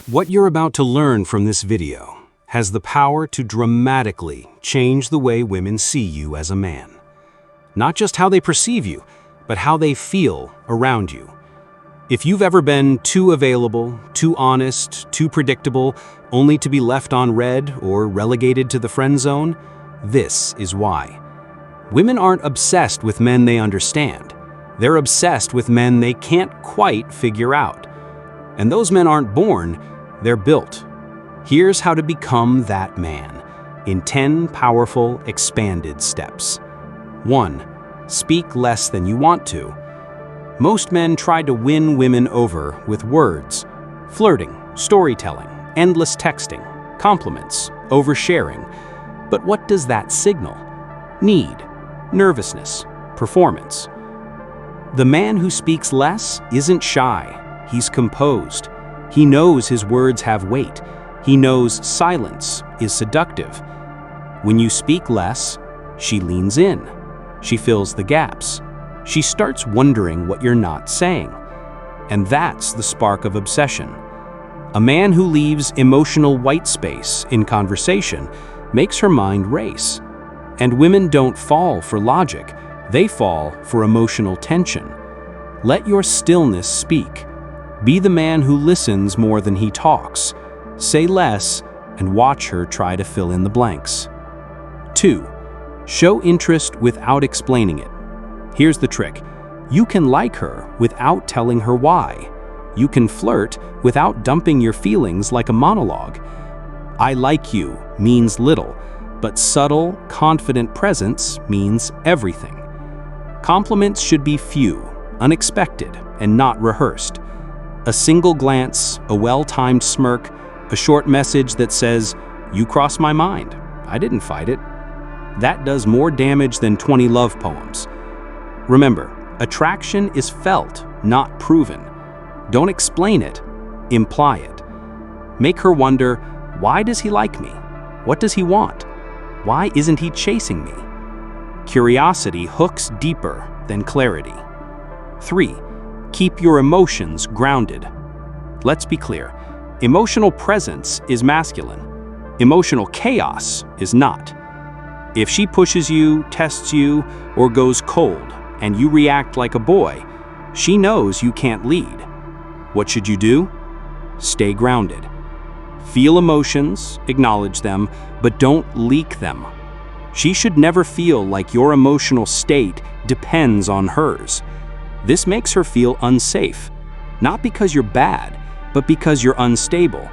What you're about to learn from this video has the power to dramatically change the way women see you as a man. Not just how they perceive you, but how they feel around you. If you've ever been too available, too honest, too predictable, only to be left on red or relegated to the friend zone, this is why. Women aren't obsessed with men they understand. They're obsessed with men they can't quite figure out. And those men aren't born, they're built. Here's how to become that man in 10 powerful, expanded steps. 1. Speak less than you want to. Most men try to win women over with words, flirting, storytelling, endless texting, compliments, oversharing. But what does that signal? Need, nervousness, performance. The man who speaks less isn't shy, he's composed. He knows his words have weight. He knows silence is seductive. When you speak less, she leans in. She fills the gaps. She starts wondering what you're not saying. And that's the spark of obsession. A man who leaves emotional white space in conversation makes her mind race. And women don't fall for logic. They fall for emotional tension. Let your stillness speak. Be the man who listens more than he talks. Say less and watch her try to fill in the blanks. 2. Show interest without explaining it. Here's the trick. You can like her without telling her why. You can flirt without dumping your feelings like a monologue. I like you means little, but subtle, confident presence means everything. Compliments should be few, unexpected, and not rehearsed. A single glance, a well-timed smirk, a short message that says, "You crossed my mind. I didn't fight it." That does more damage than 20 love poems. Remember, attraction is felt, not proven. Don't explain it, imply it. Make her wonder, why does he like me? What does he want? Why isn't he chasing me? Curiosity hooks deeper than clarity. 3. Keep your emotions grounded. Let's be clear. Emotional presence is masculine. Emotional chaos is not. If she pushes you, tests you, or goes cold, and you react like a boy, she knows you can't lead. What should you do? Stay grounded. Feel emotions, acknowledge them, but don't leak them. She should never feel like your emotional state depends on hers. This makes her feel unsafe, not because you're bad, but because you're unstable.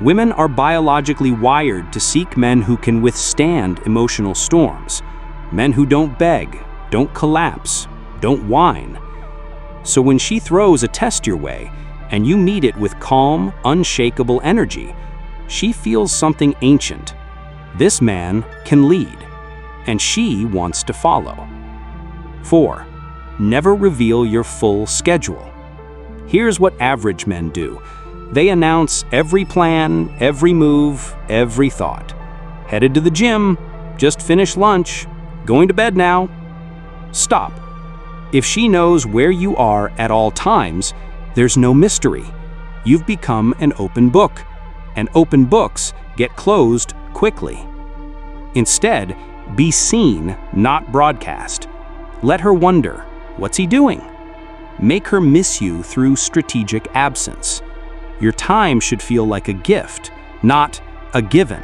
Women are biologically wired to seek men who can withstand emotional storms, men who don't beg, don't collapse, don't whine. So when she throws a test your way, and you meet it with calm, unshakable energy, she feels something ancient. This man can lead, and she wants to follow. 4. Never reveal your full schedule. Here's what average men do. They announce every plan, every move, every thought. Headed to the gym, just finished lunch, going to bed now. Stop. If she knows where you are at all times, there's no mystery. You've become an open book, and open books get closed quickly. Instead, be seen, not broadcast. Let her wonder, what's he doing? Make her miss you through strategic absence. Your time should feel like a gift, not a given.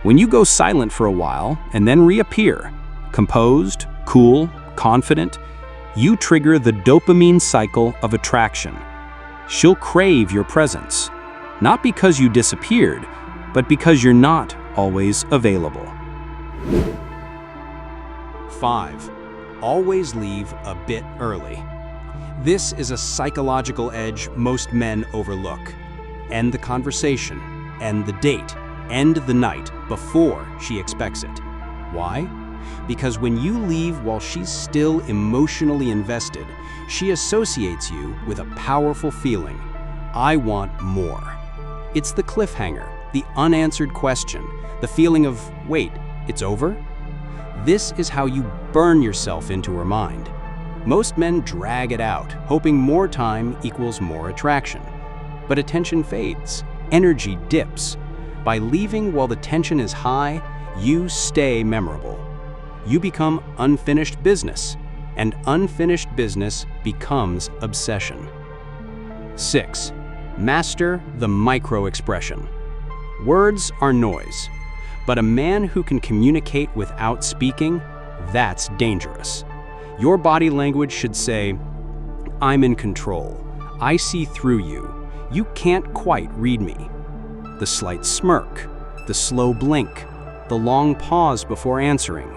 When you go silent for a while and then reappear, composed, cool, confident, you trigger the dopamine cycle of attraction. She'll crave your presence, not because you disappeared, but because you're not always available. 5. Always leave a bit early. This is a psychological edge most men overlook. End the conversation, end the date, end the night before she expects it. Why? Because when you leave while she's still emotionally invested, she associates you with a powerful feeling. I want more. It's the cliffhanger, the unanswered question, the feeling of, wait, it's over? This is how you burn yourself into her mind. Most men drag it out, hoping more time equals more attraction. But attention fades. energy dips. By leaving while the tension is high, you stay memorable. You become unfinished business, and unfinished business becomes obsession. 6. Master the micro-expression. Words are noise, but a man who can communicate without speaking, that's dangerous. Your body language should say, "I'm in control. I see through you. You can't quite read me." The slight smirk, the slow blink, the long pause before answering.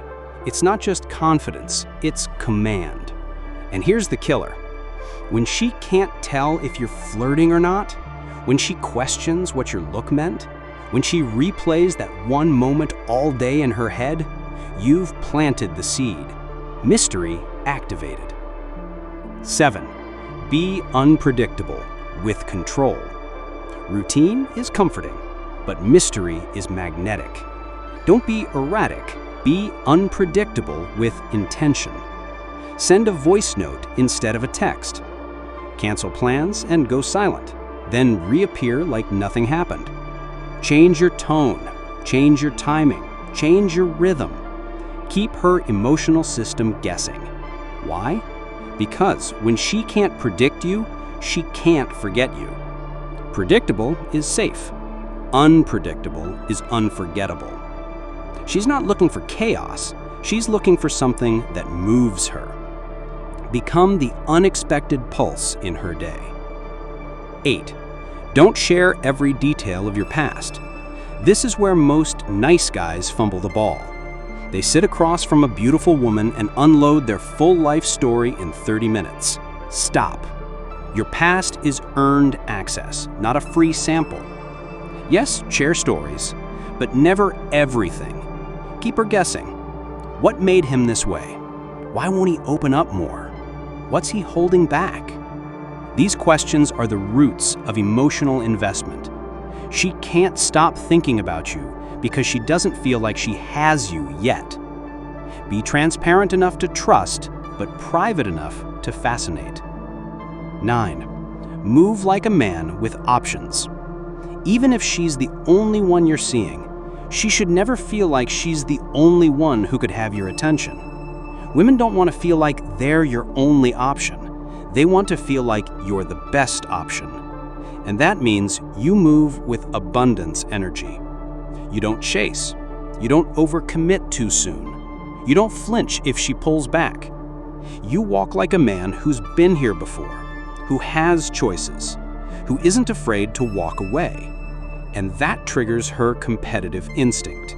It's not just confidence, it's command. And here's the killer. When she can't tell if you're flirting or not, when she questions what your look meant, when she replays that one moment all day in her head, you've planted the seed. Mystery activated. 7. Be unpredictable with control. Routine is comforting, but mystery is magnetic. Don't be erratic, be unpredictable with intention. Send a voice note instead of a text. Cancel plans and go silent, then reappear like nothing happened. Change your tone, change your timing, change your rhythm. Keep her emotional system guessing. Why? Because when she can't predict you, she can't forget you. Predictable is safe. Unpredictable is unforgettable. She's not looking for chaos. She's looking for something that moves her. Become the unexpected pulse in her day. 8. Don't share every detail of your past. This is where most nice guys fumble the ball. They sit across from a beautiful woman and unload their full life story in 30 minutes. Stop. Your past is earned access, not a free sample. Yes, share stories, but never everything. Keep her guessing. What made him this way? Why won't he open up more? What's he holding back? These questions are the roots of emotional investment. She can't stop thinking about you because she doesn't feel like she has you yet. Be transparent enough to trust, but private enough to fascinate. 9. Move like a man with options. Even if she's the only one you're seeing, she should never feel like she's the only one who could have your attention. Women don't want to feel like they're your only option. They want to feel like you're the best option. And that means you move with abundance energy. You don't chase. You don't overcommit too soon. You don't flinch if she pulls back. You walk like a man who's been here before, who has choices, who isn't afraid to walk away. And that triggers her competitive instinct.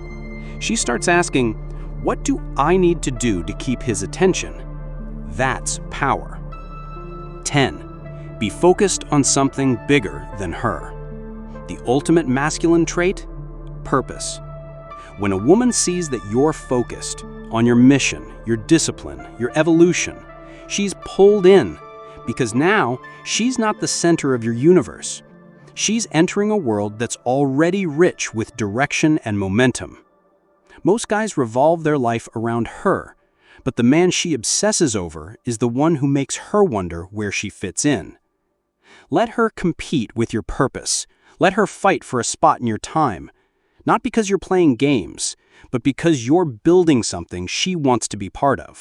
She starts asking, "What do I need to do to keep his attention?" That's power. 10. Be focused on something bigger than her. The ultimate masculine trait? Purpose. When a woman sees that you're focused on your mission, your discipline, your evolution, she's pulled in, because now she's not the center of your universe. She's entering a world that's already rich with direction and momentum. Most guys revolve their life around her, but the man she obsesses over is the one who makes her wonder where she fits in. Let her compete with your purpose. Let her fight for a spot in your time. Not because you're playing games, but because you're building something she wants to be part of.